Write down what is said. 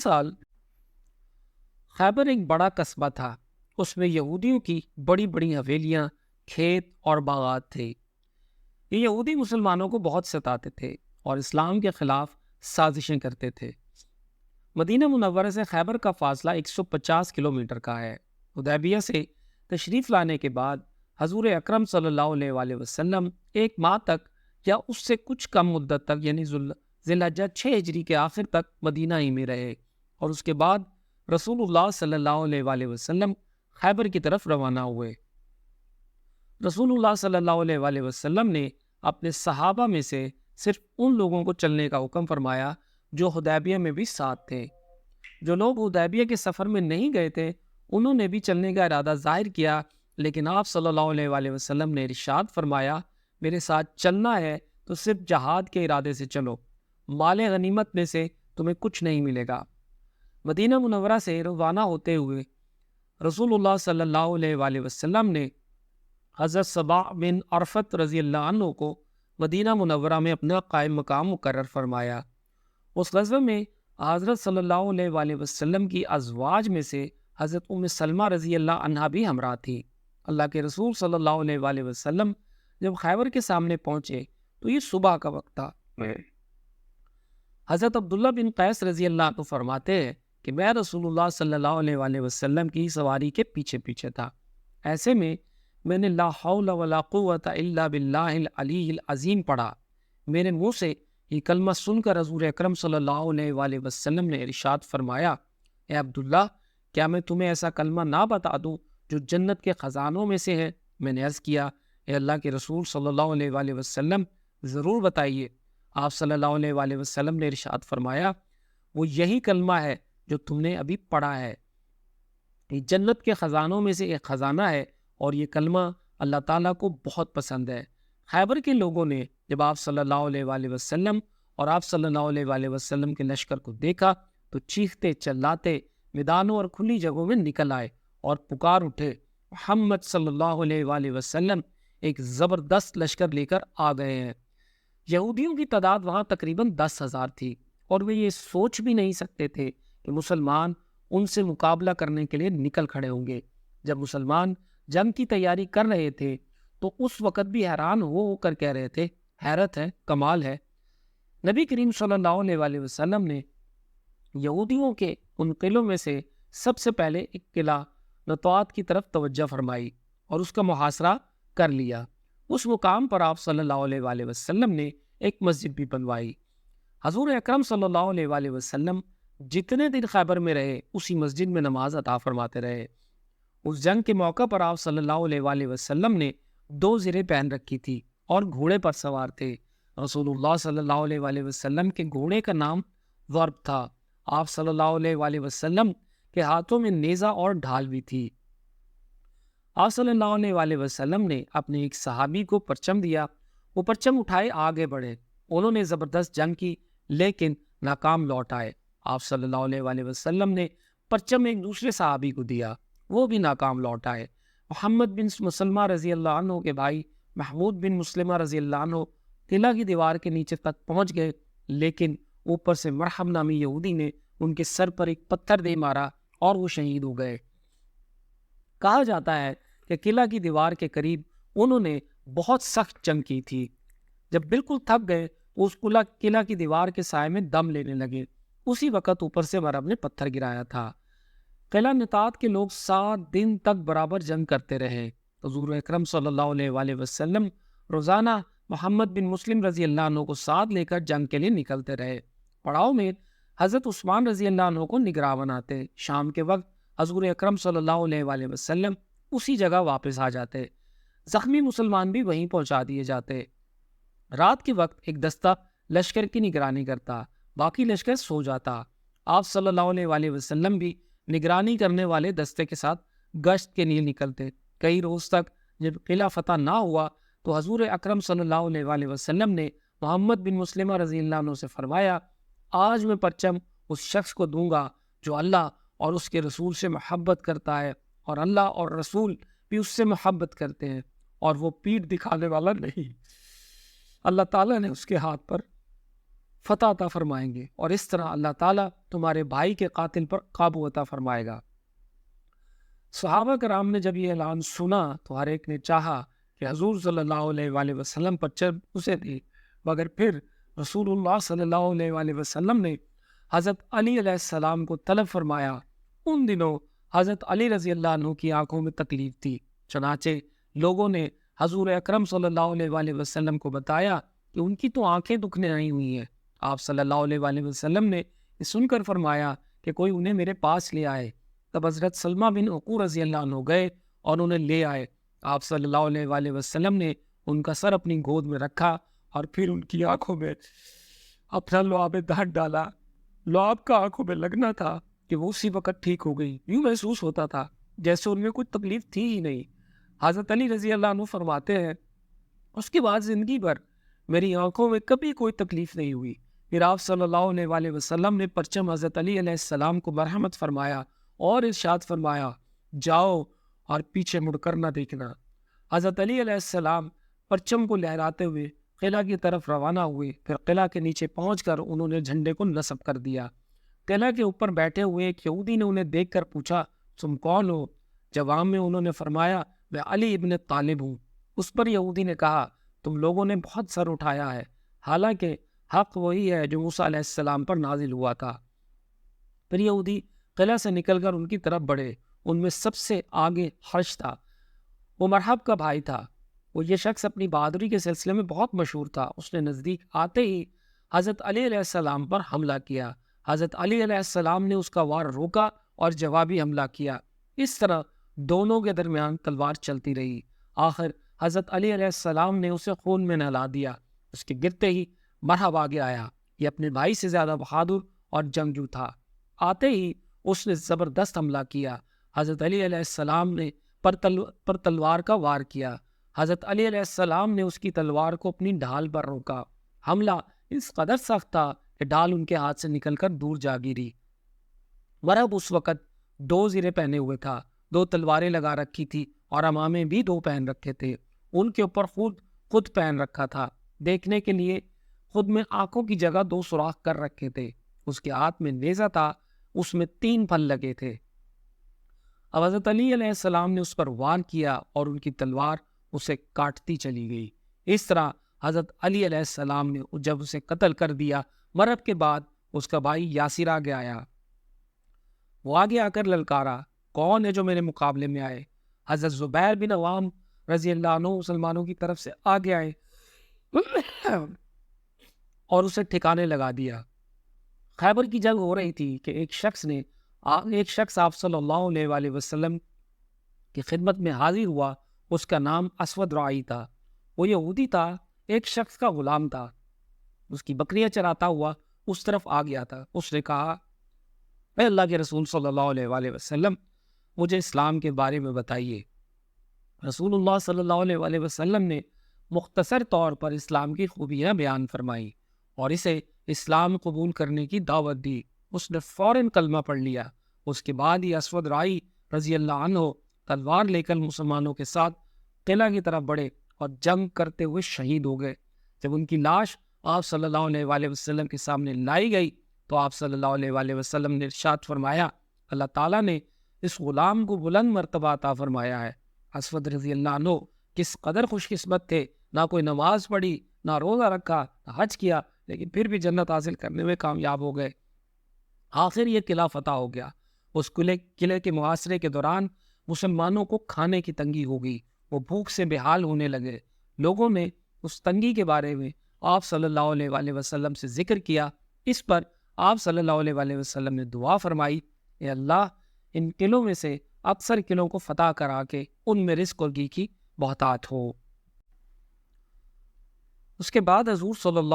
سال خیبر ایک بڑا قصبہ تھا۔ اس میں یہودیوں کی بڑی بڑی حویلیاں، کھیت اور باغات تھے۔ یہ یہودی مسلمانوں کو بہت ستاتے تھے اور اسلام کے خلاف سازشیں کرتے تھے۔ مدینہ منورہ سے خیبر کا فاصلہ 150 کلومیٹر کا ہے۔ حدیبیہ سے تشریف لانے کے بعد حضور اکرم صلی اللہ علیہ وآلہ وسلم ایک ماہ تک یا اس سے کچھ کم مدت تک یعنی ذی الحجہ 6 ہجری کے آخر تک مدینہ ہی میں رہے، اور اس کے بعد رسول اللہ صلی اللہ علیہ وآلہ وسلم خیبر کی طرف روانہ ہوئے۔ رسول اللہ صلی اللہ علیہ وآلہ وسلم نے اپنے صحابہ میں سے صرف ان لوگوں کو چلنے کا حکم فرمایا جو حدیبیہ میں بھی ساتھ تھے۔ جو لوگ حدیبیہ کے سفر میں نہیں گئے تھے انہوں نے بھی چلنے کا ارادہ ظاہر کیا، لیکن آپ صلی اللہ علیہ وآلہ وسلم نے ارشاد فرمایا، میرے ساتھ چلنا ہے تو صرف جہاد کے ارادے سے چلو، مال غنیمت میں سے تمہیں کچھ نہیں ملے گا۔ مدینہ منورہ سے روانہ ہوتے ہوئے رسول اللہ صلی اللہ علیہ وآلہ وسلم نے حضرت صباح بن عرفت رضی اللہ عنہ کو مدینہ منورہ میں اپنا قائم مقام مقرر فرمایا۔ اس غزوہ میں حضرت صلی اللہ علیہ وآلہ وسلم کی ازواج میں سے حضرت ام سلمہ رضی اللہ عنہا بھی ہمراہ تھی۔ اللہ کے رسول صلی اللہ علیہ وآلہ وسلم جب خیبر کے سامنے پہنچے تو یہ صبح کا وقت تھا۔ حضرت عبداللہ بن قیس رضی اللہ عنہ فرماتے ہیں کہ میں رسول اللہ صلی اللہ علیہ وآلہ وسلم کی سواری کے پیچھے پیچھے تھا۔ ایسے میں نے لا حول ولا قوت الا باللہ العلی العظیم پڑھا۔ میرے منہ سے یہ کلمہ سن کر حضور اکرم صلی اللہ علیہ وآلہ وسلم نے ارشاد فرمایا، اے عبداللہ، کیا میں تمہیں ایسا کلمہ نہ بتا دوں جو جنت کے خزانوں میں سے ہے؟ میں نے عرض کیا، اے اللہ کے رسول صلی اللہ علیہ وآلہ وسلم، ضرور بتائیے۔ آپ صلی اللہ علیہ وآلہ وسلم نے ارشاد فرمایا، وہ یہی کلمہ ہے جو تم نے ابھی پڑھا ہے۔ یہ جنت کے خزانوں میں سے ایک خزانہ ہے اور یہ کلمہ اللہ تعالیٰ کو بہت پسند ہے۔ خیبر کے لوگوں نے جب آپ صلی اللہ علیہ وآلہ وسلم اور آپ صلی اللہ علیہ وآلہ وسلم کے لشکر کو دیکھا تو چیختے چلاتے میدانوں اور کھلی جگہوں میں نکل آئے اور پکار اٹھے، محمد صلی اللہ علیہ وآلہ وسلم ایک زبردست لشکر لے کر آ گئے ہیں۔ یہودیوں کی تعداد وہاں تقریباً 10,000 تھی اور وہ یہ سوچ بھی نہیں سکتے تھے کہ مسلمان ان سے مقابلہ کرنے کے لیے نکل کھڑے ہوں گے۔ جب مسلمان جنگ کی تیاری کر رہے تھے تو اس وقت بھی حیران ہو کر کہہ رہے تھے، حیرت ہے، کمال ہے۔ نبی کریم صلی اللہ علیہ وآلہ وسلم نے یہودیوں کے ان قلعوں میں سے سب سے پہلے ایک قلعہ نطوات کی طرف توجہ فرمائی اور اس کا محاصرہ کر لیا۔ اس مقام پر آپ صلی اللہ علیہ وآلہ وسلم نے ایک مسجد بھی بنوائی۔ حضور اکرم صلی اللہ علیہ وآلہ وسلم جتنے دن خیبر میں رہے اسی مسجد میں نماز عطا فرماتے رہے۔ اس جنگ کے موقع پر آپ صلی اللہ علیہ وآلہ وسلم نے 2 زریں پہن رکھی تھی اور گھوڑے پر سوار تھے۔ رسول اللہ صلی اللہ علیہ وآلہ وسلم کے گھوڑے کا نام ضرب تھا۔ آپ صلی اللہ علیہ وآلہ وسلم کے ہاتھوں میں نیزہ اور ڈھال بھی تھی۔ آپ صلی اللہ علیہ وآلہ وسلم نے اپنے ایک صحابی کو پرچم دیا، وہ پرچم اٹھائے آگے بڑھے۔ انہوں نے زبردست جنگ کی لیکن ناکام لوٹ آئے۔ آپ صلی اللہ علیہ وآلہ وسلم نے پرچم ایک دوسرے صحابی کو دیا، وہ بھی ناکام لوٹ آئے۔ محمد بن مسلمہ رضی اللہ عنہ کے بھائی محمود بن مسلمہ رضی اللہ عنہ قلعہ کی دیوار کے نیچے تک پہنچ گئے، لیکن اوپر سے مرحب نامی یہودی نے ان کے سر پر ایک پتھر دے مارا اور وہ شہید ہو گئے۔ کہا جاتا ہے کہ قلعہ کی دیوار کے قریب انہوں نے بہت سخت جنگ کی تھی۔ جب بالکل تھک گئے تو اس قلعہ کی دیوار کے سائے میں دم لینے لگے۔ اسی وقت اوپر سے مرحب نے پتھر گرایا تھا۔ قلعہ نطات کے لوگ 7 دن تک برابر جنگ کرتے رہے۔ حضور اکرم صلی اللہ علیہ وآلہ وسلم روزانہ محمد بن مسلم رضی اللہ عنہ کو ساتھ لے کر جنگ کے لیے نکلتے رہے۔ پڑاؤ میں حضرت عثمان رضی اللہ عنہ کو نگراں بناتے۔ شام کے وقت حضور اکرم صلی اللہ علیہ وآلہ وسلم اسی جگہ واپس آ جاتے۔ زخمی مسلمان بھی وہیں پہنچا دیے جاتے۔ رات کے وقت ایک دستہ لشکر کی نگرانی کرتا، باقی لشکر سو جاتا۔ آپ صلی اللہ علیہ وآلہ وسلم بھی نگرانی کرنے والے دستے کے ساتھ گشت کے لیے نکلتے۔ کئی روز تک جب قلعہ فتح نہ ہوا تو حضور اکرم صلی اللہ علیہ وآلہ وسلم نے محمد بن مسلمہ رضی اللہ عنہ سے فرمایا، آج میں پرچم اس شخص کو دوں گا جو اللہ اور اس کے رسول سے محبت کرتا ہے اور اللہ اور رسول بھی اس سے محبت کرتے ہیں اور وہ پیٹھ دکھانے والا نہیں۔ اللہ تعالیٰ نے اس کے ہاتھ پر فتح عطا فرمائیں گے، اور اس طرح اللہ تعالیٰ تمہارے بھائی کے قاتل پر قابو عطا فرمائے گا۔ صحابہ کرام نے جب یہ اعلان سنا تو ہر ایک نے چاہا کہ حضور صلی اللہ علیہ وآلہ وسلم پر چڑھ اسے دے، مگر پھر رسول اللہ صلی اللہ علیہ وآلہ وسلم نے حضرت علی علیہ السلام کو طلب فرمایا۔ ان دنوں حضرت علی رضی اللہ عنہ کی آنکھوں میں تکلیف تھی، چنانچہ لوگوں نے حضور اکرم صلی اللہ علیہ وآلہ وسلم کو بتایا کہ ان کی تو آنکھیں دکھنے آئی ہوئی ہیں۔ آپ صلی اللہ علیہ وآلہ وسلم نے یہ سن کر فرمایا کہ کوئی انہیں میرے پاس لے آئے۔ تب حضرت سلمہ بن عقور رضی اللہ عنہ گئے اور انہیں لے آئے۔ آپ صلی اللہ علیہ وآلہ وسلم نے ان کا سر اپنی گود میں رکھا اور پھر ان کی آنکھوں میں اپنا لعاب دہن ڈالا۔ لعاب کا آنکھوں میں لگنا تھا کہ وہ اسی وقت ٹھیک ہو گئی، یوں محسوس ہوتا تھا جیسے ان میں کوئی تکلیف تھی ہی نہیں۔ حضرت علی رضی اللہ عنہ فرماتے ہیں اس کے بعد زندگی بھر میری آنکھوں میں کبھی کوئی تکلیف نہیں ہوئی۔ پھر آپ صلی اللہ علیہ وآلہ وسلم نے پرچم حضرت علی علیہ السلام کو مرحمت فرمایا اور ارشاد فرمایا جاؤ اور پیچھے مڑ کر نہ دیکھنا۔ حضرت علی علیہ السلام پرچم کو لہراتے ہوئے قلعہ کی طرف روانہ ہوئے۔ پھر قلعہ کے نیچے پہنچ کر انہوں نے جھنڈے کو نصب کر دیا۔ قلعہ کے اوپر بیٹھے ہوئے ایک یہودی نے انہیں دیکھ کر پوچھا تم کون ہو؟ جواب میں انہوں نے فرمایا میں علی ابن طالب ہوں۔ اس پر یہودی نے کہا تم لوگوں نے بہت سر اٹھایا ہے، حالانکہ حق وہی ہے جو موسیٰ علیہ السلام پر نازل ہوا تھا۔ پھر یہودی قلعہ سے نکل کر ان کی طرف بڑھے۔ ان میں سب سے آگے حرش تھا، وہ مرحب کا بھائی تھا۔ وہ یہ شخص اپنی بہادری کے سلسلے میں بہت مشہور تھا۔ اس نے نزدیک آتے ہی حضرت علی علیہ السلام پر حملہ کیا۔ حضرت علی علیہ السلام نے اس کا وار روکا اور جوابی حملہ کیا۔ اس طرح دونوں کے درمیان تلوار چلتی رہی۔ آخر حضرت علی علیہ السلام نے اسے خون میں نہلا دیا۔ اس کے گرتے ہی مرحب آگے آیا۔ یہ اپنے بھائی سے زیادہ بہادر اور جنگجو تھا۔ آتے ہی اس نے زبردست حملہ کیا۔ حضرت علی علیہ السلام نے پر تلوار کا وار کیا۔ حضرت علی علیہ السلام نے اس کی تلوار کو اپنی ڈھال پر روکا۔ حملہ اس قدر سخت تھا کہ ڈھال ان کے ہاتھ سے نکل کر دور جا گری۔ مرحب اس وقت 2 زرے پہنے ہوئے تھا، 2 تلواریں لگا رکھی تھی اور امامے بھی 2 پہن رکھے تھے۔ ان کے اوپر خود پہن رکھا تھا۔ دیکھنے کے لیے خود میں آنکھوں کی جگہ 2 سوراخ کر رکھے تھے۔ اس کے ہاتھ میں نیزہ تھا، اس میں 3 پھل لگے تھے۔ اب حضرت علی علیہ السلام نے اس پر وار کیا اور ان کی تلوار اسے کاٹتی چلی گئی۔ اس طرح حضرت علی علیہ السلام نے جب اسے قتل کر دیا، مرب کے بعد اس کا بھائی یاسر آگے آیا۔ وہ آگے آ کر للکارا کون ہے جو میرے مقابلے میں آئے؟ حضرت زبیر بن عوام رضی اللہ عنہ مسلمانوں کی طرف سے آگے آئے اور اسے ٹھکانے لگا دیا۔ خیبر کی جنگ ہو رہی تھی کہ ایک شخص آپ صلی اللہ علیہ وآلہ وسلم کی خدمت میں حاضر ہوا۔ اس کا نام اسود رائی تھا۔ وہ یہودی تھا، ایک شخص کا غلام تھا۔ اس کی بکریاں چراتا ہوا اس طرف آ گیا تھا۔ اس نے کہا اے اللہ کے رسول صلی اللہ علیہ وآلہ وسلم مجھے اسلام کے بارے میں بتائیے۔ رسول اللہ صلی اللہ علیہ وآلہ وسلم نے مختصر طور پر اسلام کی خوبیاں بیان فرمائی اور اسے اسلام قبول کرنے کی دعوت دی۔ اس نے فوراً کلمہ پڑھ لیا۔ اس کے بعد ہی اسود رائی رضی اللہ عنہ تلوار لے کر مسلمانوں کے ساتھ قلعہ کی طرف بڑھے اور جنگ کرتے ہوئے شہید ہو گئے۔ جب ان کی لاش آپ صلی اللہ علیہ وآلہ وسلم کے سامنے لائی گئی تو آپ صلی اللہ علیہ وآلہ وسلم نے ارشاد فرمایا اللہ تعالیٰ نے اس غلام کو بلند مرتبہ عطا فرمایا ہے۔ اسود رضی اللہ عنہ کس قدر خوش قسمت تھے، نہ کوئی نماز پڑھی، نہ روزہ رکھا، نہ حج کیا، لیکن پھر بھی جنت حاصل کرنے میں کامیاب ہو گئے۔ آخر یہ قلعہ فتح ہو گیا۔ اس قلعے کے محاصرے کے دوران مسلمانوں کو کھانے کی تنگی ہو گئی، وہ بھوک سے بے حال ہونے لگے۔ لوگوں نے اس تنگی کے بارے میں آپ صلی اللہ علیہ وآلہ وسلم سے ذکر کیا۔ اس پر آپ صلی اللہ علیہ وآلہ وسلم نے دعا فرمائی اے اللہ ان قلعوں میں سے اکثر قلعوں کو فتح کرا کے ان میں رزق اور گھی کی بہتات ہو۔ اس کے بعد حضور صلی اللہ